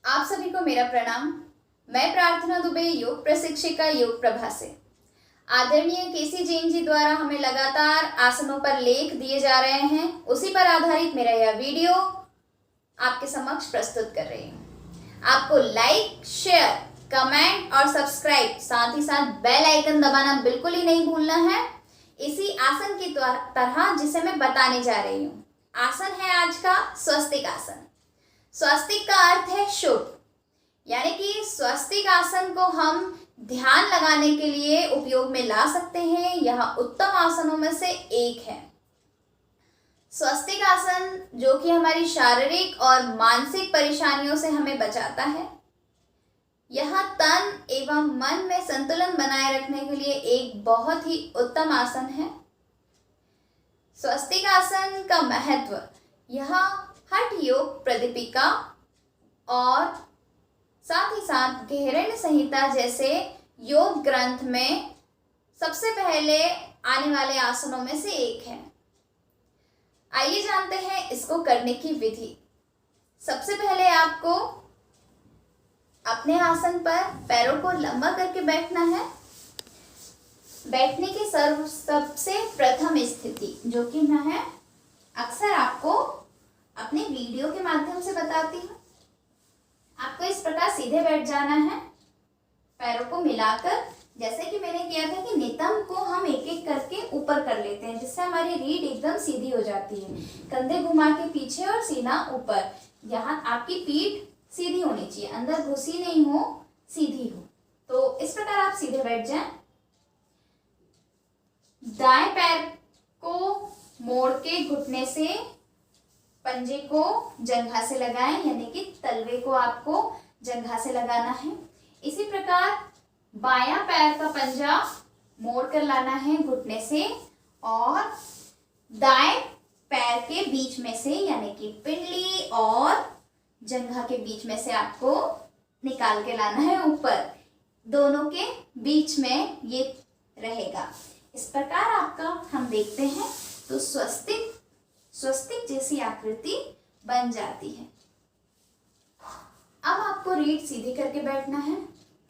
आप सभी को मेरा प्रणाम। मैं प्रार्थना दुबे, योग प्रशिक्षिका योग प्रभा से। आदरणीय केसी जैन जी द्वारा हमें लगातार आसनों पर लेख दिए जा रहे हैं, उसी पर आधारित मेरा यह वीडियो आपके समक्ष प्रस्तुत कर रही हूँ। आपको लाइक, शेयर, कमेंट और सब्सक्राइब, साथ ही साथ बेल आइकन दबाना बिल्कुल ही नहीं भूलना है। इसी आसन की तरह जिसे मैं बताने जा रही हूँ। आसन है आज का स्वस्तिक आसन। स्वस्तिक का अर्थ है शुभ, यानी कि स्वस्तिक आसन को हम ध्यान लगाने के लिए उपयोग में ला सकते हैं। यह उत्तम आसनों में से एक है। स्वस्तिक आसन जो कि हमारी शारीरिक और मानसिक परेशानियों से हमें बचाता है। यह तन एवं मन में संतुलन बनाए रखने के लिए एक बहुत ही उत्तम आसन है। स्वस्तिक आसन का महत्व, यह हठ योग प्रदीपिका और साथ ही साथ गहरण्य संहिता जैसे योग ग्रंथ में सबसे पहले आने वाले आसनों में से एक है। आइए जानते हैं इसको करने की विधि। सबसे पहले आपको अपने आसन पर पैरों को लंबा करके बैठना है। बैठने की सबसे प्रथम स्थिति जो कि मैं है अक्सर आपको अपने वीडियो के माध्यम से बताती हूँ। आपको इस प्रकार सीधे बैठ जाना है, पैरों को मिलाकर, जैसे कि मैंने किया था कि नितंब को हम एक एक करके ऊपर कर लेते हैं, जिससे हमारी रीढ़ एकदम सीधी हो जाती है। कंधे घुमा के पीछे और सीना ऊपर। यहाँ आपकी पीठ सीधी होनी चाहिए, अंदर घुसी नहीं हो, सीधी हो। तो इस प्रकार आप सीधे बैठ जाएं। दाएं पैर को मोड़ के घुटने से पंजे को जंघा से लगाएं, यानी कि तलवे को आपको जंघा से लगाना है। इसी प्रकार बायां पैर का पंजा मोड़ कर लाना है घुटने से और दाएं पैर के बीच में से, यानी कि पिंडली और जंघा के बीच में से आपको निकाल के लाना है ऊपर। दोनों के बीच में ये रहेगा। इस प्रकार आपका हम देखते हैं तो स्वस्तिक जैसी आकृति बन जाती है। अब आपको रीढ़ सीधी करके बैठना है,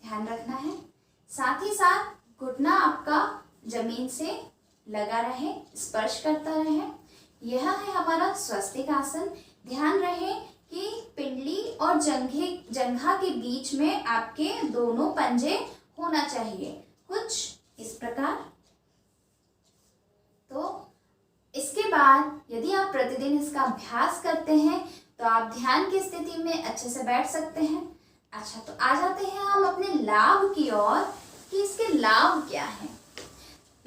ध्यान रखना है। साथ ही साथ घुटना आपका जमीन से लगा रहे, स्पर्श करता रहे। यह है हमारा स्वस्तिक आसन। ध्यान रहे कि पिंडली और जंघा के बीच में आपके दोनों पंजे होना चाहिए, कुछ इस प्रकार। तो इसके बाद यदि आप प्रतिदिन इसका अभ्यास करते हैं तो आप ध्यान की स्थिति में अच्छे से बैठ सकते हैं। अच्छा, तो आ जाते हैं हम अपने लाभ की ओर कि इसके लाभ क्या हैं।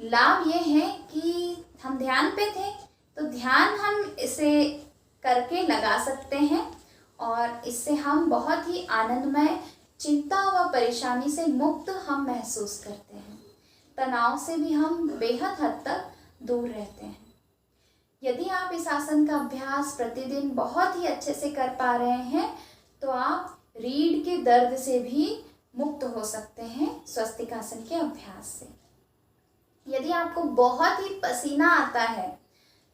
लाभ ये है कि हम ध्यान पे थे तो ध्यान हम इसे करके लगा सकते हैं और इससे हम बहुत ही आनंदमय, चिंता व परेशानी से मुक्त हम महसूस करते हैं। तनाव से भी हम बेहद हद तक दूर रहते हैं। यदि आप इस आसन का अभ्यास प्रतिदिन बहुत ही अच्छे से कर पा रहे हैं तो आप रीढ़ के दर्द से भी मुक्त हो सकते हैं स्वस्तिक आसन के अभ्यास से। यदि आपको बहुत ही पसीना आता है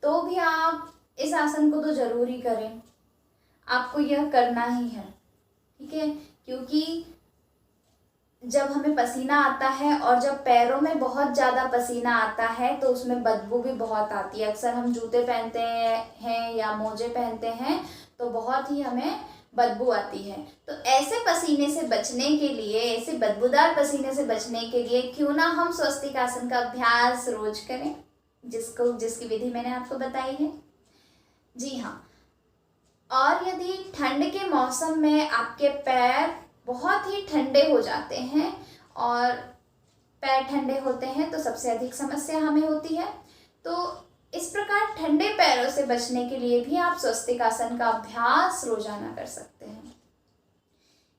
तो भी आप इस आसन को तो जरूर ही करें। आपको यह करना ही है, ठीक है, क्योंकि जब हमें पसीना आता है और जब पैरों में बहुत ज़्यादा पसीना आता है तो उसमें बदबू भी बहुत आती है। अक्सर हम जूते पहनते हैं या मोजे पहनते हैं तो बहुत ही हमें बदबू आती है। तो ऐसे पसीने से बचने के लिए, ऐसे बदबूदार पसीने से बचने के लिए क्यों ना हम स्वस्तिक आसन का अभ्यास रोज करें, जिसकी विधि मैंने आपको बताई है। जी हाँ, और यदि ठंड के मौसम में आपके पैर बहुत ही ठंडे हो जाते हैं और पैर ठंडे होते हैं तो सबसे अधिक समस्या हमें होती है। तो इस प्रकार ठंडे पैरों से बचने के लिए भी आप स्वस्तिक आसन का अभ्यास रोजाना कर सकते हैं।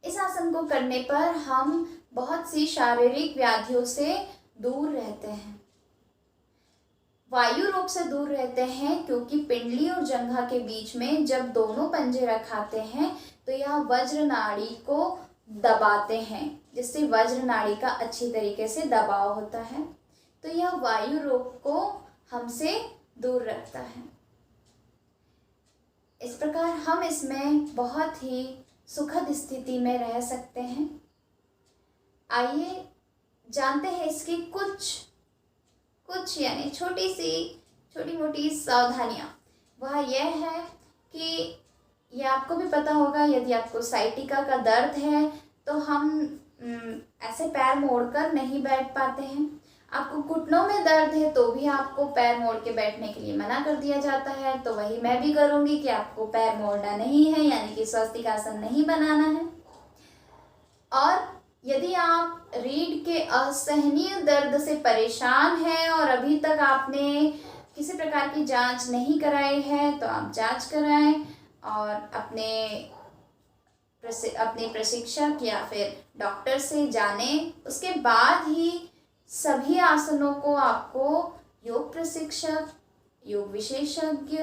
इस आसन को करने पर हम बहुत सी शारीरिक व्याधियों से दूर रहते हैं। वायु रोग से दूर रहते हैं, क्योंकि पिंडली और जंघा के बीच में जब दोनों पंजे रखाते हैं तो यह वज्र नाड़ी को दबाते हैं, जिससे वज्र नाड़ी का अच्छी तरीके से दबाव होता है। तो यह वायु रोग को हमसे दूर रखता है। इस प्रकार हम इसमें बहुत ही सुखद स्थिति में रह सकते हैं। आइए जानते हैं इसकी कुछ यानी छोटी मोटी सावधानियाँ। वह यह है कि यह आपको भी पता होगा, यदि आपको साइटिका का दर्द है तो हम ऐसे पैर मोड़कर नहीं बैठ पाते हैं। आपको घुटनों में दर्द है तो भी आपको पैर मोड़ के बैठने के लिए मना कर दिया जाता है। तो वही मैं भी करूँगी कि आपको पैर मोड़ना नहीं है, यानी कि स्वस्तिकासन नहीं बनाना है। और यदि आप रीढ़ के असहनीय दर्द से परेशान हैं और अभी तक आपने किसी प्रकार की जांच नहीं कराई है तो आप जांच कराएं और अपने प्रशिक्षक या फिर डॉक्टर से जानें। उसके बाद ही सभी आसनों को आपको योग प्रशिक्षक, योग विशेषज्ञ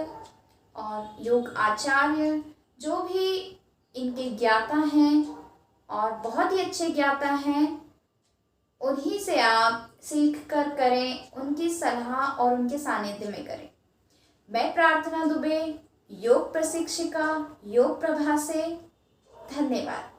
और योग आचार्य जो भी इनके ज्ञाता हैं और बहुत ही अच्छे ज्ञाता हैं, उन्हीं से आप सीख कर करें, उनकी सलाह और उनके सानिध्य में करें। मैं प्रार्थना दुबे, योग प्रशिक्षिका, योग प्रभा से। धन्यवाद।